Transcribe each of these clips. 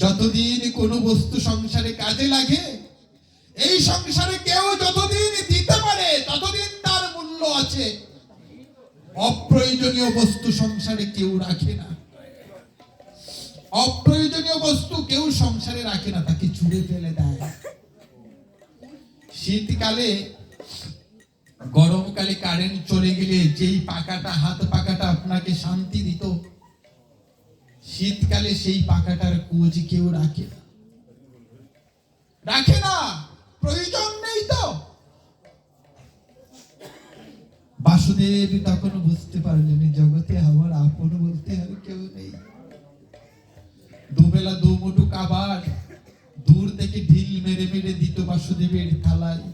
যতদিন কোনো বস্তু সংসারে কাজে লাগে, এই সংসারে কেউ যতদিন দিতে পারে ততদিন তার মূল্য আছে। অপ্রয়োজনীয় বস্তু সংসারে কেউ রাখে না। অপ্রয়োজনীয় বস্তু কেউ সংসারে রাখে না, তাকে ছুঁড়ে ফেলে দেয়। শীতকালে, গরমকালে কারেন্ট চলে গেলে যেই পাখাটা, হাত পাখাটা আপনাকে শান্তি দিত, শীতকালে সেই পাখাটার খোঁজ কেউ রাখে না। রাখে না, প্রয়োজন নেই তো। বাসুদেব তখন বুঝতে পারলেন জগতে আমার আপন বলতে আর কেউ নেই। দুবেলা দুমুঠো খাবার দূর থেকে ঢিল মেরে মেরে দিত বাসুদেবের থালায়।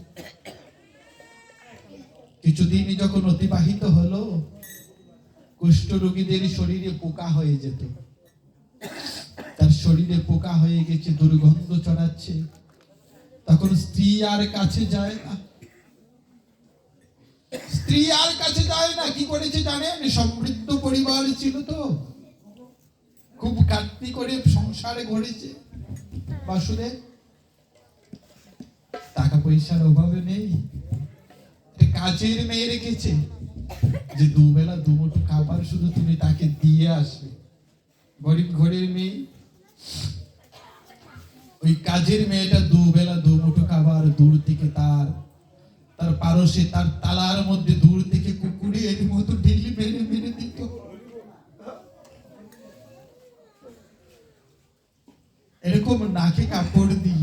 কিছুদিন যখন অতিবাহিত হলো, কুষ্ঠ রোগীদের শরীরে পোকা হয়ে যেত। তার শরীরে পোকা হয়ে গেছে, দুর্গন্ধ ছড়াচ্ছে। তখন স্ত্রী আর কাছে যায় না। স্ত্রী আর কাছে যায় না। কি করেছে জানেন? সমৃদ্ধ পরিবার ছিল তো, খুব কাটতি করে সংসারে গড়েছে বাসুদেব। টাকা পয়সার অভাবে নেই, কাজের মেয়ে রেখেছে যে দুবেলা দুমুঠো খাবার শুধু তুমি তাকে দিয়ে আসবে। গরিব ঘরের মেয়ে, ওই কাজের মেয়েটা দুবেলা দুমুঠো খাবার দূর থেকে তার পারসে, তার তালার মধ্যে দূর থেকে কুকুরের মতো ঢিলি মেরে মেরে দিত। এরকম নাকে কাপড় দি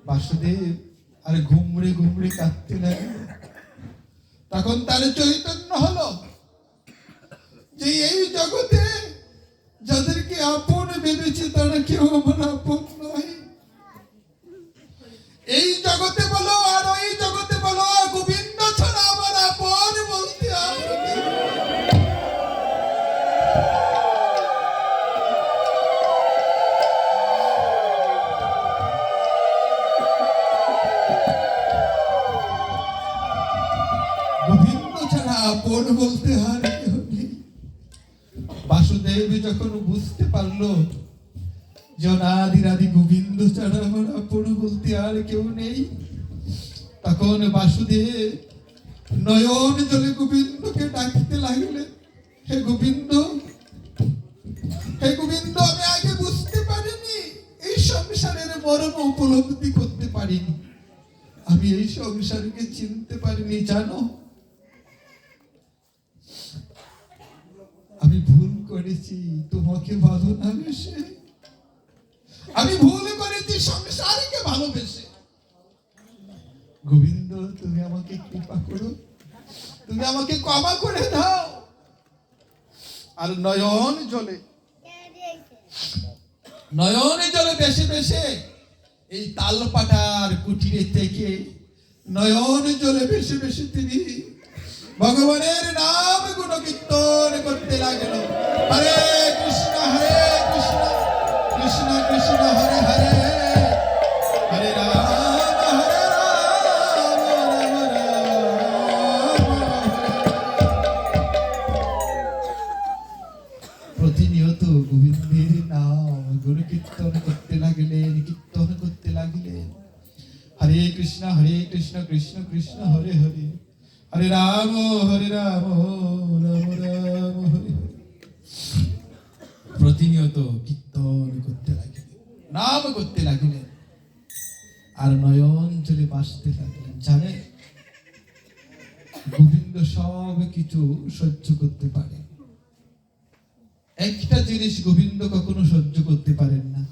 বাসুদেব আর ঘুমড়ে ঘুমড়ে কাঁদতে লাগলো। তখন তার চৈতন্য হলো যে এই জগতে যাদেরকে আপন ভেবেছে তারা কেউ আমার আপন নয়। এই জগতে বলো আর ওই জগতে বলো, গোবিন্দ ছাড়া আমার আপন বলতে আর কেউ নেই। গোবিন্দ ছাড়া আপন বলতে আর কেউ নেই। বাসুদেব যখন বুঝতে পারলো যে অনাদিরাদি গোবিন্দ ছাড়া আমার আপন বলতে আর কেউ নেই, তখন বাসুদেব নয়ন জলে গোবিন্দকে ডাকতে লাগলেন, হে গোবিন্দ, হে গোবিন্দ, আমি আগে বুঝতে পারিনি, এই সংসারের মর্ম উপলব্ধি করতে পারিনি, আমি এই সংসারকে চিনতে পারিনি। জানো, আমি ভুল করেছি তোমাকে ভালো না বেশে, আমি ভুল করেছি সংসারকে ভালোবেসে। গোবিন্দ, তুমি আমাকে কৃপা করো, তুমি আমাকে ক্ষমা করে দাও। আর নয়ন জলে বেশে বেশে এই তালপাটার কুটিরে থেকে নয়ন জলে বেশে বেশে তিনি ভগবানের নাম গুণ কীর্তন করতে লাগলো। হরে কৃষ্ণ কৃষ্ণ কৃষ্ণ হরে হরে, হরে রাম হরে রাম, রাম রাম প্রতিনিয়ত গোবিন্দের নাম গুণ কীর্তন করতে লাগলেন, কীর্তন করতে লাগলেন। হরে কৃষ্ণ কৃষ্ণ কৃষ্ণ হরে হরে, হরে রাম রাম রাম হরে হরে। প্রতিনিয়ত কীর্তন করতে লাগলেন, নাম করতে লাগলেন, আর নয়ন জলে বাসতে লাগলেন। জানে, গোবিন্দ সব কিছু সহ্য করতে পারে, একটা জিনিস গোবিন্দ কখনো সহ্য করতে পারেন না,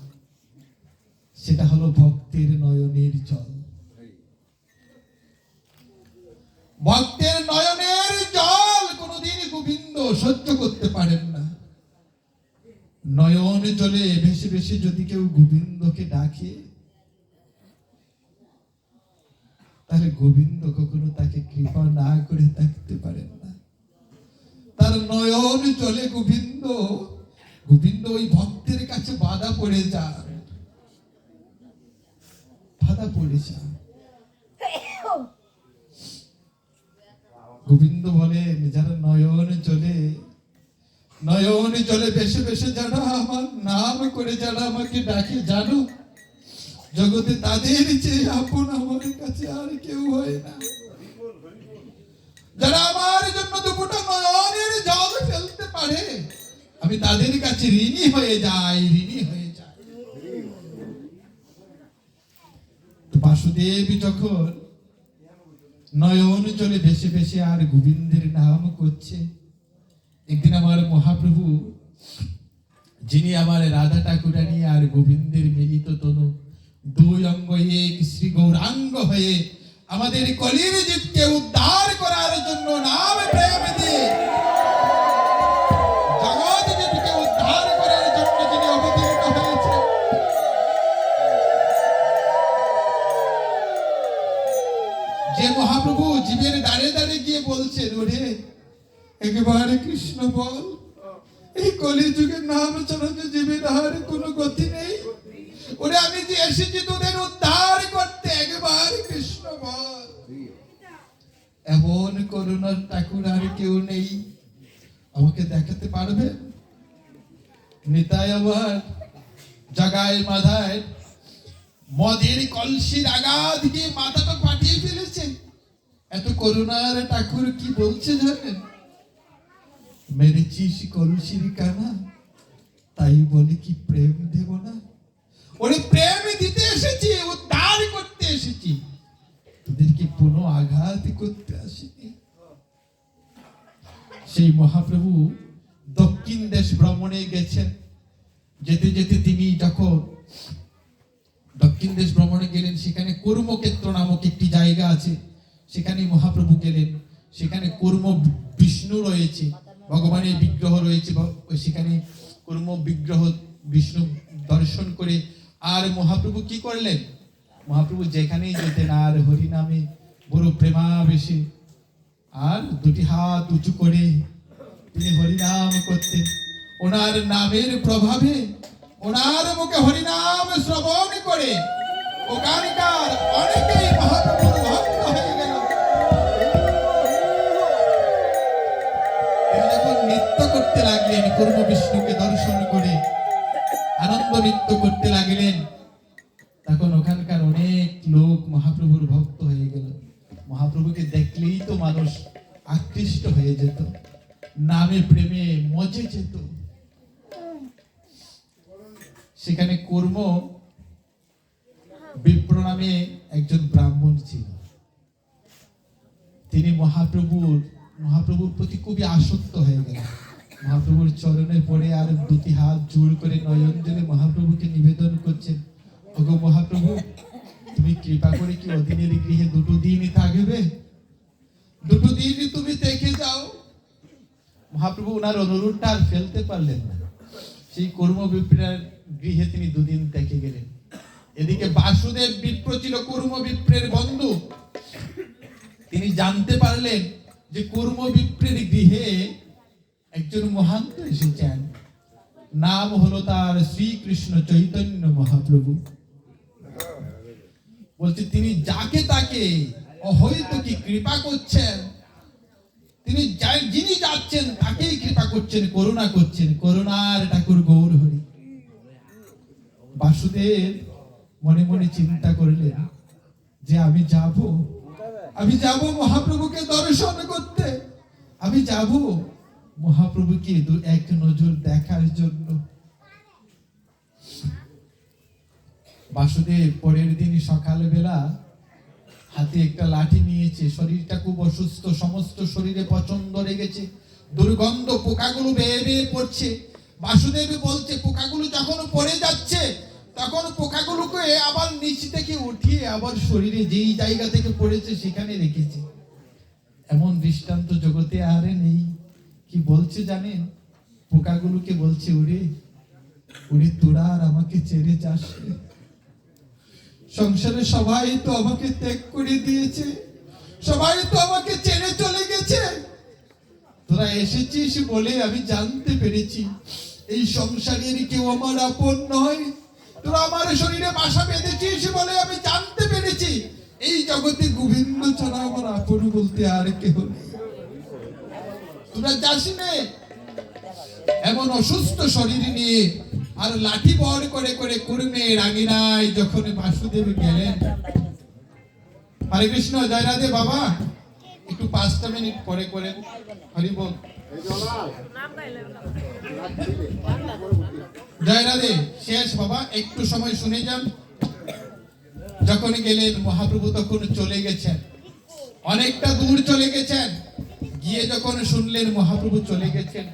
সেটা হলো ভক্তের নয়নের জল। ভক্তের নয়নের জল কোনদিন গোবিন্দ সহ্য করতে পারেন না। নয়ন জলে ভেসে ভেসে যদি কেউ গোবিন্দকে ডাকে, তাহলে গোবিন্দ কখনো তাকে কৃপা না করে থাকতে পারেন না। তার নয়ন জলে গোবিন্দ ওই ভক্তের কাছে বাধা পড়ে যান, বাধা পড়ে যান। গোবিন্দ বলেন, যারা নয়ন জলে নয়ন জলে ভেসে ভেসে যারা আমার নাম করে যারা আমাকে ডাকে জানো, জগতে তাদের চেয়ে আপন আমার কাছে আর কেউ হয় না। যারা আমার জন্য দুপুরটা নয়নের জল ফেলতে পারে, আমি তাদের কাছে ঋণী হয়ে যাই, ঋণী হয়ে যাই। বাসুদেব যখন নয়ন জলে ভেসে ভেসে আর গোবিন্দের নাম করছে, একদিন আমার মহাপ্রভু, যিনি আমার রাধা ঠাকুরানী আর গোবিন্দের মিলিত তনু, দুই অঙ্গ এক শ্রী গৌরাঙ্গ হয়ে আমাদের কলির জীবকে উদ্ধার করার জন্য নাম প্রেম দিয়ে জগৎ জীবকে উদ্ধার করার জন্য যিনি অবতীর্ণ হয়েছে, যে মহাপ্রভু জীবের দাঁড়ে দাঁড়ে গিয়ে বলছেন, ওরে একেবারে কৃষ্ণ বল, এই কলি যুগের নাম ছাড়া যে জীবের আর কোনো গতি নেই, ওরে আমি যে এসেছি তোদের উদ্ধার করতে, একবার কৃষ্ণ বল। এমন করুণার ঠাকুর আর কেউ নেই, আমাকে দেখাতে পারবে? নিতাই আমার জাগায় মাথায় মদের কলসির আঘাত দিয়ে মাথাটা ফাটিয়ে ফেলেছে। এত করুণার ঠাকুর কি বলছে জানেন? মেরেছিস কলসির কানা, তাই বলে কি প্রেম দেব না? ওরে প্রেম দিতে এসেছি, উদ্ধার করতে এসেছি, তোদেরকে কোনো আঘাত করতে আসেনি। সেই মহাপ্রভু দক্ষিণ দেশ ভ্রমণে গেছেন। যেতে যেতে তিনি যখন দক্ষিণ দেশ ভ্রমণে গেলেন, সেখানে কর্মক্ষেত্র নামক একটি জায়গা আছে, সেখানে মহাপ্রভু গেলেন। সেখানে কর্ম বিষ্ণু রয়েছে, ভগবানের বিগ্রহ রয়েছে, সেখানে কর্ম বিগ্রহ বিষ্ণু দর্শন করে আর মহাপ্রভু কি করলেন? মহাপ্রভু যেখানেই যেতেন আর হরি নামে বড় প্রেমাবেশে আর দুটি হাত উঁচু করে তিনি হরিনাম করতেন। ওনার নামের প্রভাবে ওনার মুখে হরিনাম শ্রবণ করে ওখানকার অনেকেই মহাপ্রভুর ভক্ত হয়ে গেল। তিনি যখন নৃত্য করতে লাগলেন, কর্ম বিষ্ণুকে দর্শন করে আনন্দ নৃত্য করতে লাগলেন, তখন ওখানকার অনেক লোক মহাপ্রভুর ভক্ত হয়ে গেল। মহাপ্রভুকে দেখলেই তো মানুষ আকৃষ্ট হয়ে যেত, নামে প্রেমে মজে যেত। সেখানে কর্ম বিপ্র নামে একজন ব্রাহ্মণ ছিল। তিনি মহাপ্রভুর প্রতি খুবই আসক্ত হয়ে গেলেন। মহাপ্রভুর চরণে পড়ে আর দুটি হাত জোড় করে নয়ন জলে মহাপ্রভুকে নিবেদন করছেন, ওগো মহাপ্রভু, তুমি কৃপা করে কি অধীনের গৃহে দুটো দিনই থাকবে? দুটো দিনই তুমি দেখে যাও। মহাপ্রভু ওনার অনুরোধটা আর ফেলতে পারলেন না। সেই কর্ম বিপ্রের গৃহে তিনি দুদিন থেকে গেলেন। এদিকে বাসুদেব বিপ্র ছিল কর্ম বিপ্রের বন্ধু। তিনি জানতে পারলেন যে কর্ম বিপ্রের গৃহে একজন মহান্ত এসেছেন, নাম হলো তার শ্রীকৃষ্ণ চৈতন্য মহাপ্রভু। বলছে তিনি যাকে তাকে অহৈত কি কৃপা করছেন, তিনি যিনি যাচ্ছেন তাকেই কৃপা করছেন, করুণা করছেন, করুণার ঠাকুর গৌর হরি। বাসুদেব মনে মনে চিন্তা করলেন যে আমি যাব মহাপ্রভুকে দর্শন করতে, আমি যাব মহাপ্রভুকে এক নজর দেখার জন্য। বাসুদেব পরের দিন সকালবেলা হাতে একটা লাঠি নিয়েছে, শরীরটা খুব অসুস্থ, সমস্ত শরীরে প্রচন্ড লেগেছে, দুর্গন্ধ, পোকাগুলো বেয়ে বেয়ে পড়ছে। বাসুদেব বলছে, পোকাগুলো যখন পড়ে যাচ্ছে তখন পোকাগুলোকে আবার নিচ থেকে উঠিয়ে আবার শরীরে যেই জায়গা থেকে পড়েছে সেখানে রেখেছে। এমন দৃষ্টান্ত জগতে আর নেই। কি বলছে জানেন? পোকাগুলোকে বলছে, ওরে তোরা আর আমাকে ছেড়ে যাস, সংসারে সবাই তো আমাকে ত্যাগ করে দিয়েছে, সবাই তো আমাকে ছেড়ে চলে গেছে, তোরা এসেছিস বলে আমি জানতে পেরেছি এই সংসারের কেউ আমার আপন নয়। তোরা আমার শরীরে বাসা বেঁধেছিস বলে আমি জানতে পেরেছি এই জগতে গোবিন্দ ছাড়া আমার আপন বলতে আর কেউ নেই। তোরা যাস নে, এমন অসুস্থ শরীর নিয়ে আর লাঠি বড় করে করে কুর্মের আঙিনায় যখন বাসুদেব গেলেন, হরে কৃষ্ণ, জয় রাধে বাবা, একটু 5টা মিনিট পরে করেন, হরি বল, জয় রাধে। শেষ বাবা, একটু সময় শুনে যান। যখন গেলেন মহাপ্রভু তখন চলে গেছেন, অনেকটা দূর চলে গেছেন। গিয়ে যখন শুনলেন মহাপ্রভু চলে গেছেন,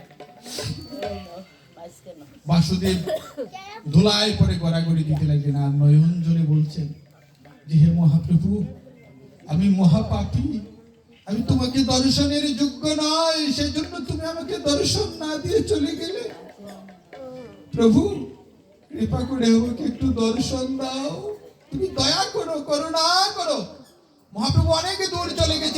বাসুদেব ধুলায় পরে গড়াগড়ি দিতে লাগলেন আর নয়ন জোরে বলছেন যে হে মহাপ্রভু, আমি মহাপাপী, আমি তোমাকে দর্শনের যোগ্য নয়, সেজন্য তুমি আমাকে দর্শন না দিয়ে চলে গেলে। প্রভু, কৃপা করে আমাকে একটু দর্শন দাও, তুমি দয়া করো, করুণা করো। মহাপ্রভু অনেক দূর চলে গেছে,